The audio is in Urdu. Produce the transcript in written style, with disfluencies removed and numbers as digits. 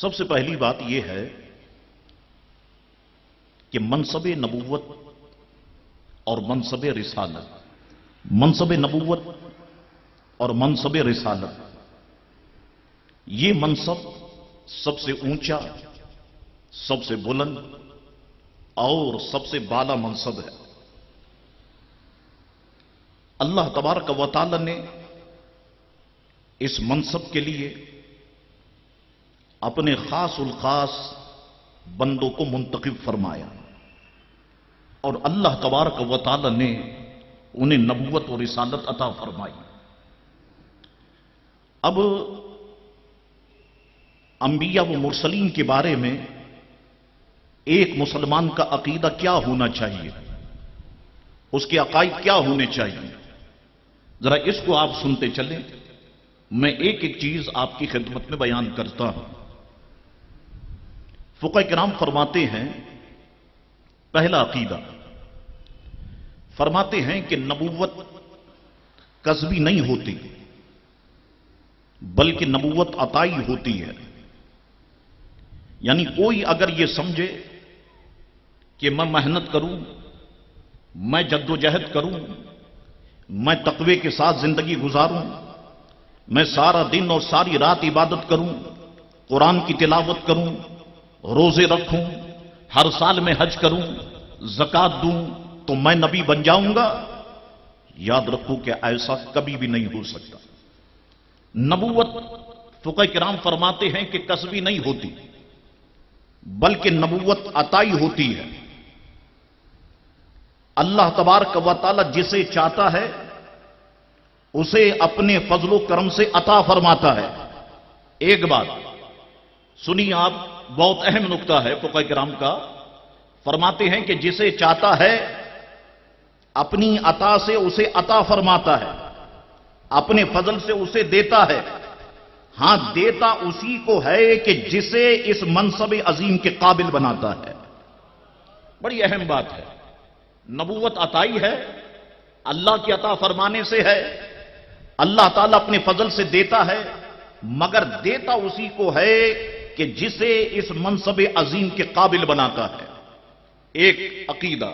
سب سے پہلی بات یہ ہے کہ منصب نبوت اور منصب رسالت، منصب نبوت اور منصب رسالت، یہ منصب سب سے اونچا، سب سے بلند اور سب سے بالا منصب ہے۔ اللہ تبارک و تعالی نے اس منصب کے لیے اپنے خاص الخاص بندوں کو منتخب فرمایا، اور اللہ تبارک و تعالی نے انہیں نبوت اور رسالت عطا فرمائی۔ اب انبیاء و مرسلین کے بارے میں ایک مسلمان کا عقیدہ کیا ہونا چاہیے، اس کے عقائد کیا ہونے چاہیے، ذرا اس کو آپ سنتے چلیں۔ میں ایک ایک چیز آپ کی خدمت میں بیان کرتا ہوں۔ فقہ کرام فرماتے ہیں، پہلا عقیدہ فرماتے ہیں کہ نبوت کسبی نہیں ہوتی، بلکہ نبوت عطائی ہوتی ہے۔ یعنی کوئی اگر یہ سمجھے کہ میں محنت کروں، میں جد و جہد کروں، میں تقوی کے ساتھ زندگی گزاروں، میں سارا دن اور ساری رات عبادت کروں، قرآن کی تلاوت کروں، روزے رکھوں، ہر سال میں حج کروں، زکات دوں تو میں نبی بن جاؤں گا، یاد رکھو کہ ایسا کبھی بھی نہیں ہو سکتا۔ نبوت فقہ کرام فرماتے ہیں کہ کسبی نہیں ہوتی، بلکہ نبوت عطائی ہوتی ہے۔ اللہ تبارک و تعالی جسے چاہتا ہے اسے اپنے فضل و کرم سے عطا فرماتا ہے۔ ایک بات سنیے آپ، بہت اہم نقطہ ہے فقہ کرام کا۔ فرماتے ہیں کہ جسے چاہتا ہے اپنی عطا سے اسے عطا فرماتا ہے، اپنے فضل سے اسے دیتا ہے۔ ہاں، دیتا اسی کو ہے کہ جسے اس منصب عظیم کے قابل بناتا ہے۔ بڑی اہم بات ہے۔ نبوت عطائی ہے، اللہ کی عطا فرمانے سے ہے، اللہ تعالیٰ اپنے فضل سے دیتا ہے، مگر دیتا اسی کو ہے کہ جسے اس منصب عظیم کے قابل بناتا ہے۔ ایک عقیدہ۔